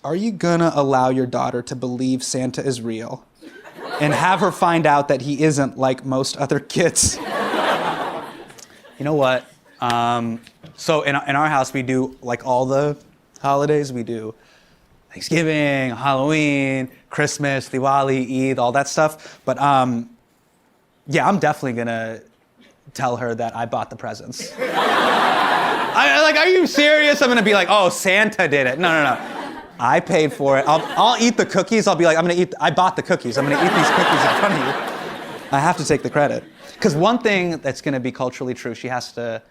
Are you gonna allow your daughter to believe Santa is real and have her find out that he isn't like most other kids? You know what? So in our house, we do like all the holidays. We do Thanksgiving, Halloween, Christmas, Diwali, Eid, all that stuff. But yeah, I'm definitely gonna tell her that I bought the presents. Like, are you serious? I'm gonna be like, oh, Santa did it. No. I paid for it. I'll eat the cookies. I'll be like, I bought the cookies. I'm gonna eat these cookies in front of you. I have to take the credit. Because one thing that's gonna be culturally true, she has to,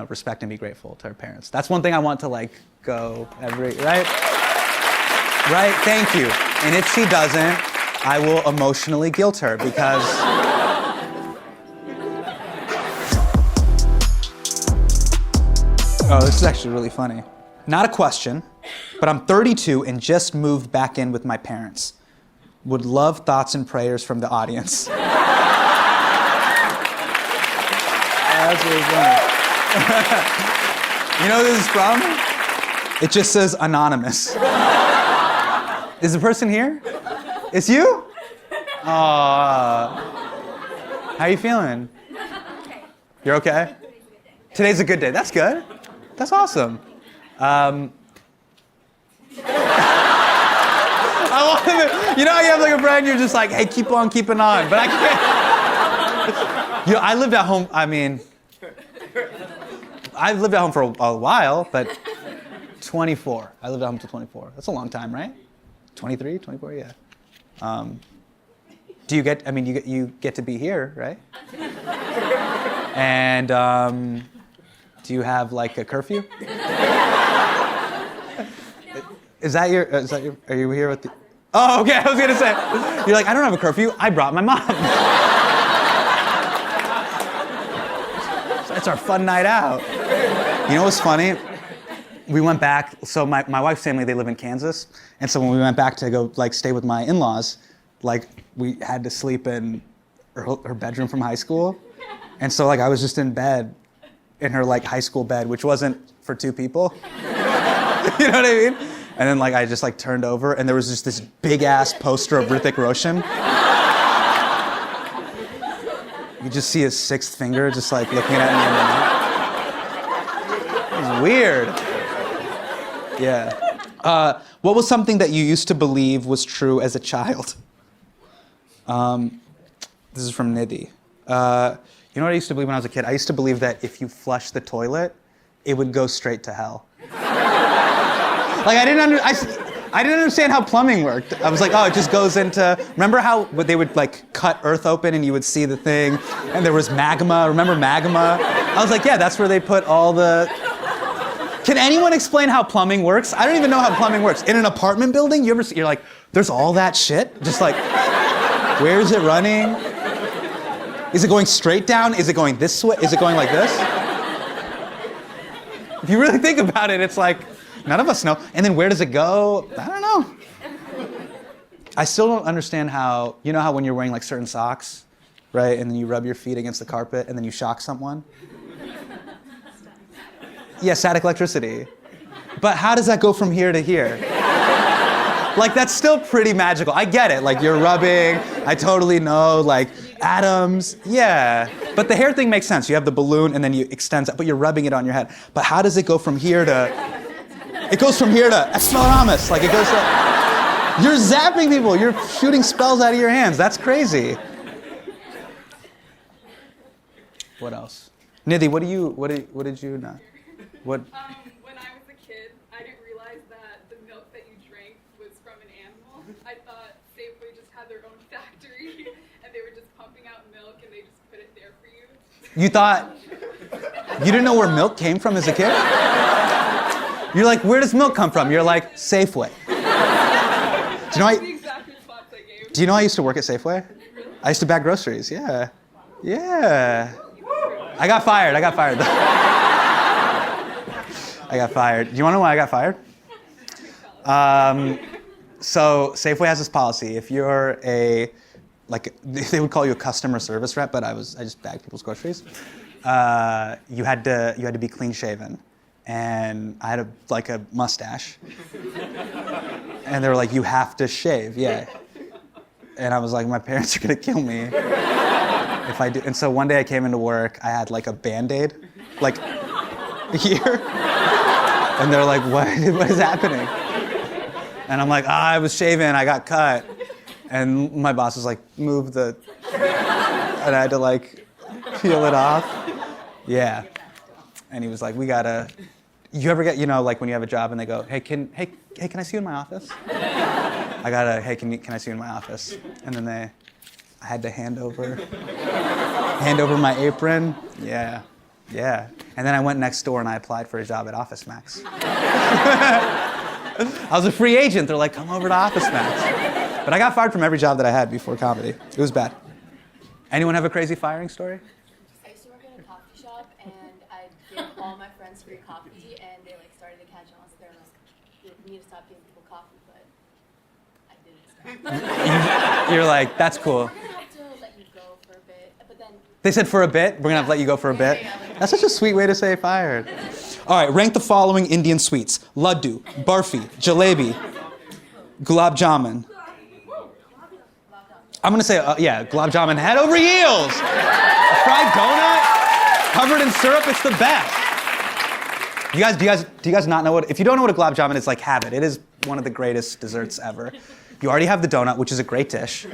respect and be grateful to her parents. That's one thing I want to go right? Right, thank you. And if she doesn't, I will emotionally guilt her because... Oh, this is actually really funny. Not a question, but I'm 32 and just moved back in with my parents. Would love thoughts and prayers from the audience. That's really funny. You know who this is from? It just says anonymous. Is the person here? It's you? Aww. How are you feeling? Okay. You're okay? Today's a good day. That's good. That's awesome. I want you know how you have like a friend, you're just like, hey, keep on keeping on, but I can't. I lived at home, I've lived at home for a while, but 24. I lived at home until 24. That's a long time, right? 23, 24, yeah. Do you get, you get to be here, right? And do you have like a curfew? Is that your, are you here with the, oh, okay, I was gonna say, you're like, I don't have a curfew, I brought my mom. So it's our fun night out. You know what's funny? We went back, so my wife's family, they live in Kansas, and so when we went back to go stay with my in-laws, we had to sleep in her bedroom from high school, and so I was just in bed, in her high school bed, which wasn't for two people. You know what I mean? And then I just turned over, and there was just this big ass poster of Hrithik Roshan. You just see his sixth finger just looking at me. It was weird. Yeah. What was something that you used to believe was true as a child? This is from Nidhi. You know what I used to believe when I was a kid? I used to believe that if you flush the toilet, it would go straight to hell. I didn't understand how plumbing worked. I was like, oh, it just goes into, remember how they would cut earth open and you would see the thing, and there was magma, remember magma? I was like, yeah, that's where they put all the, can anyone explain how plumbing works? I don't even know how plumbing works. In an apartment building, you're like, there's all that shit? Just where is it running? Is it going straight down? Is it going this way? Is it going like this? If you really think about it, it's none of us know. And then where does it go? I don't know. I still don't understand how, you know how when you're wearing certain socks, right? And then you rub your feet against the carpet and then you shock someone? Yeah, static electricity. But how does that go from here to here? That's still pretty magical. I get it, you're rubbing, I totally know, atoms, yeah. But the hair thing makes sense. You have the balloon and then you extend it, but you're rubbing it on your head. But how does it go from here to, it goes from here to Expelliarmus, it goes to, you're zapping people, you're shooting spells out of your hands, that's crazy. What else? Nidhi, what did you not? What? When I was a kid, I didn't realize that the milk that you drank was from an animal. I thought Safeway just had their own factory and they were just pumping out milk and they just put it there for you. You thought, you didn't know where milk came from as a kid? You're like, where does milk come from? You're like, Safeway. Do you know That's the exact response I gave. Do you know I used to work at Safeway? I used to bag groceries, yeah. Yeah. I got fired. I got fired. Do you want to know why I got fired? So Safeway has this policy. If you're they would call you a customer service rep, but I just bagged people's groceries. You had to be clean shaven, and I had a mustache. And they were like, you have to shave, yeah. And I was like, my parents are gonna kill me if I do. And so one day I came into work, I had like a Band-Aid, like here. And they're like, what is happening? And I'm like, I was shaving, I got cut. And my boss was like, move the, and I had to like peel it off. Yeah. And he was like, we gotta, you ever get, like when you have a job and they go, hey, can I see you in my office? I gotta, hey, can I see you in my office? And then I had to hand over my apron. Yeah. And then I went next door and I applied for a job at Office Max. I was a free agent. They're like, come over to Office Max. But I got fired from every job that I had before comedy. It was bad. Anyone have a crazy firing story? I used to work in a coffee shop, and I'd give all my friends free coffee, and they like started to catch on. So they were like, "We need to stop giving people coffee," but I didn't stop. You're like, that's cool. We're gonna have to let you go for a bit, but then. They said for a bit? We're gonna have to let you go for a bit? That's such a sweet way to say fired. All right, rank the following Indian sweets. Laddu, barfi, jalebi, gulab jamun. I'm gonna say, gulab jamun head over heels. A fried donut covered in syrup, it's the best. Do you guys not know what, if you don't know what a gulab jamun is, like, have it. It is one of the greatest desserts ever. You already have the donut, which is a great dish.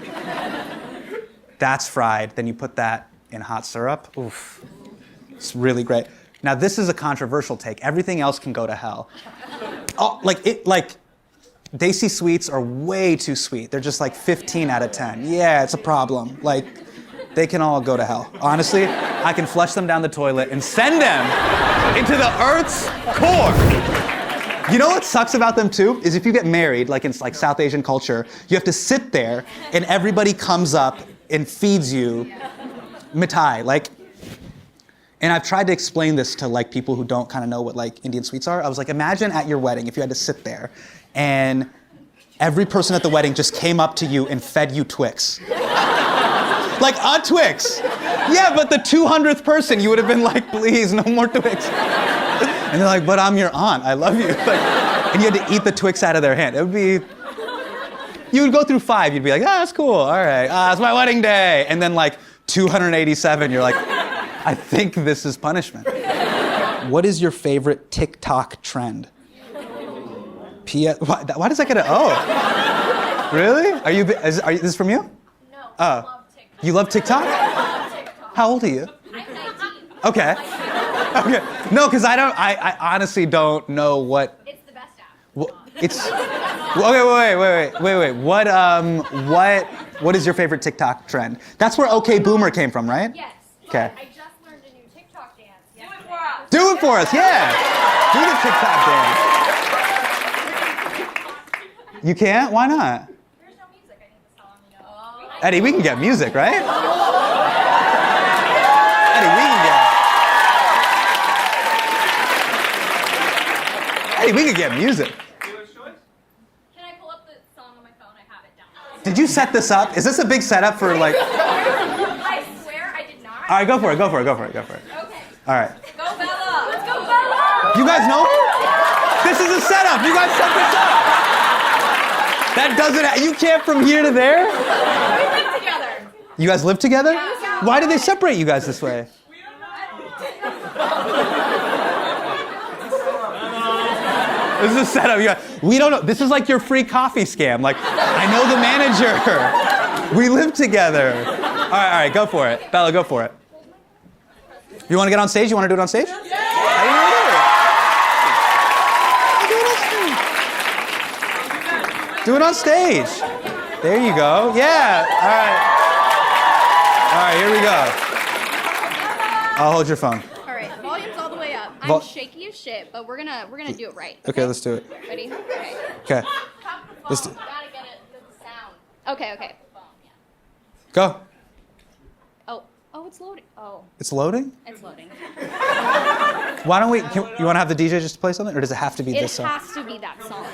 That's fried, then you put that in hot syrup. Oof, it's really great. Now this is a controversial take. Everything else can go to hell. Oh, Desi sweets are way too sweet. They're just like 15 out of 10. Yeah, it's a problem. Like, they can all go to hell. Honestly, I can flush them down the toilet and send them into the Earth's core. You know what sucks about them too? Is if you get married, like in like South Asian culture, you have to sit there and everybody comes up and feeds you mithai. And I've tried to explain this to like people who don't kind of know what like Indian sweets are. I was like, imagine at your wedding if you had to sit there and every person at the wedding just came up to you and fed you Twix. Like a Twix. Yeah, but the 200th person, you would have been like, please, no more Twix. And they're like, but I'm your aunt, I love you. And you had to eat the Twix out of their hand. It would be, you would go through 5, you'd be like, that's cool, all right, it's my wedding day. And then like 287, you're like, I think this is punishment. What is your favorite TikTok trend? Why does that get an O? Really? Is this from you? No, Oh. I love TikTok. You love TikTok? I love TikTok. How old are you? I'm 19. Okay. Okay. No, because I honestly don't know what. It's the best app. It's. Okay, wait. What is your favorite TikTok trend? That's where OK Boomer came from, right? Yes. Okay. I just learned a new TikTok dance. Do it for us, yeah. Do the TikTok dance. You can't? Why not? There's no music. I need the song, you know. Eddie, we can get music, right? Eddie, we can get music. Can I pull up the song on my phone? I have it down. Did you set this up? Is this a big setup for like? I swear I did not. All right, go for it. Okay. All right. Go Bella. Let's go Bella. You guys know? This is a setup. You guys set this up. That doesn't. You can't from here to there. We live together. You guys live together? Yeah. Why did they separate you guys this way? This is a setup. We don't know. This is like your free coffee scam. Like, I know the manager. We live together. All right, go for it. Bella, go for it. You want to get on stage? You want to do it on stage? Yeah. How do you do it? Do it on stage. There you go. Yeah. All right, here we go. I'll hold your phone. All right, volume's all the way up. Vol- I'm shaky as shit, but we're gonna do it right. Okay, let's do it. Ready? Okay. Okay. Let's do. Gotta get it the sound. Okay. Go. Oh, it's loading. Oh, It's loading? it's loading. Why don't you want to have the DJ just play something, or does it have to be It this song? has to be that song. It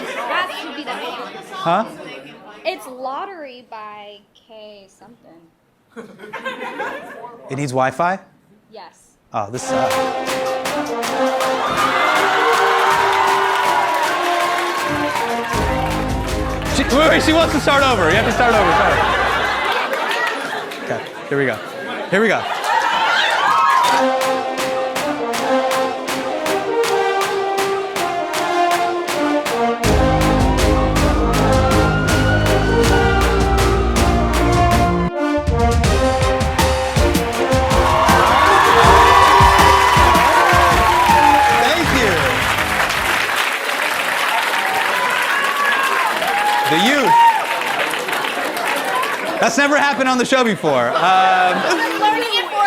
has to be that song. Huh? It's Lottery by K something. It needs Wi-Fi? Yes. Oh, this sucks. Wait, she wants to start over. You have to start over. Okay, here we go. Here we go. Thank you. The youth. That's never happened on the show before.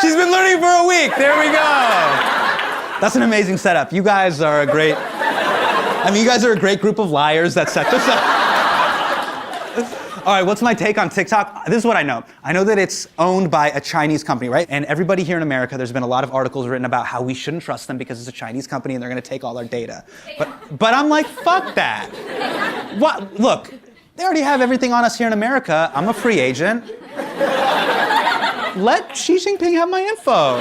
She's been learning for a week. There we go. That's an amazing setup. You guys are a great, you guys are a great group of liars that set this up. All right, what's my take on TikTok? This is what I know. I know that it's owned by a Chinese company, right? And everybody here in America, there's been a lot of articles written about how we shouldn't trust them because it's a Chinese company and they're gonna take all our data. But I'm like, fuck that. What? Look, they already have everything on us here in America. I'm a free agent. Let Xi Jinping have my info.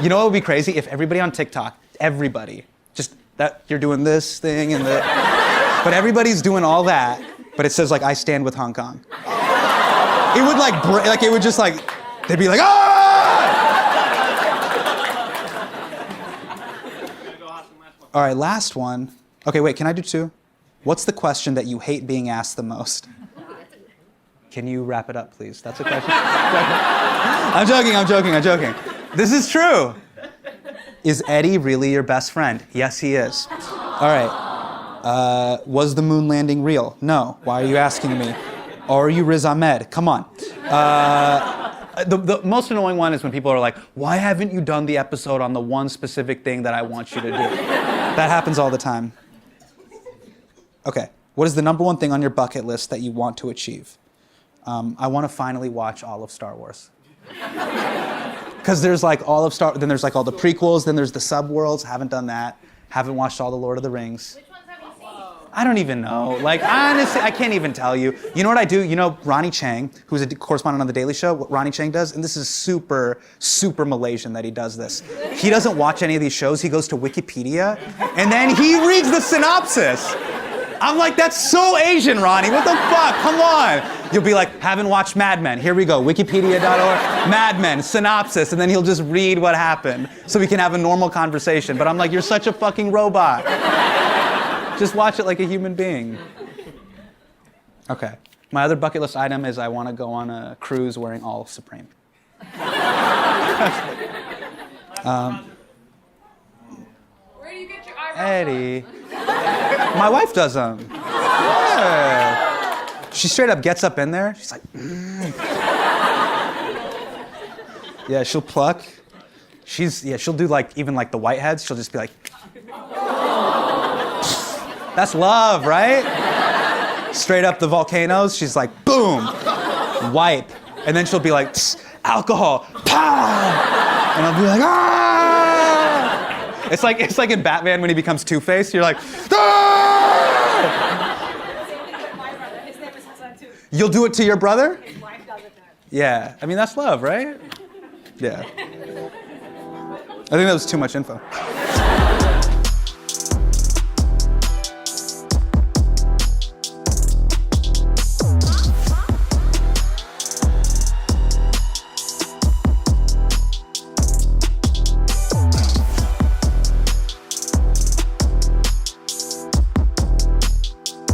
You know what would be crazy? If everybody on TikTok, everybody, just that you're doing this thing and the, but everybody's doing all that, but it says like, I stand with Hong Kong. It would like, it would just like, they'd be like, ah! All right, last one. Okay, wait, can I do two? What's the question that you hate being asked the most? Can you wrap it up, please? That's a question. I'm joking. This is true. Is Eddie really your best friend? Yes, he is. All right. Was the moon landing real? No. Why are you asking me? Are you Riz Ahmed? Come on. The most annoying one is when people are like, why haven't you done the episode on the one specific thing that I want you to do? That happens all the time. Okay. What is the number one thing on your bucket list that you want to achieve? I want to finally watch all of Star Wars. Because there's like all of then there's like all the prequels, then there's the sub-worlds. Haven't done that. Haven't watched all the Lord of the Rings. Which ones have you seen? I don't even know. Like, honestly, I can't even tell you. You know what I do? You know Ronnie Chang, who's a correspondent on The Daily Show, what Ronnie Chang does? And this is super, super Malaysian that he does this. He doesn't watch any of these shows. He goes to Wikipedia, and then he reads the synopsis. I'm like, that's so Asian, Ronnie. What the fuck? Come on. You'll be like, haven't watched Mad Men. Here we go, wikipedia.org, Mad Men, synopsis, and then he'll just read what happened so we can have a normal conversation. But I'm like, you're such a fucking robot. Just watch it like a human being. Okay. My other bucket list item is I want to go on a cruise wearing all Supreme. Where do you get your eyebrows Eddie. My wife does them. Yeah. She straight up gets up in there. She's like, Yeah, she'll pluck. She'll do like, even like the whiteheads. She'll just be like, that's love, right? Straight up the volcanoes. She's like, boom, wipe. And then she'll be like, alcohol, pow. And I'll be like, ah. It's like in Batman when he becomes Two-Face. You're like, ah! His name is Hassan too. You'll do it to your brother? His wife does it to him. Yeah. I mean, that's love, right? Yeah. I think that was too much info.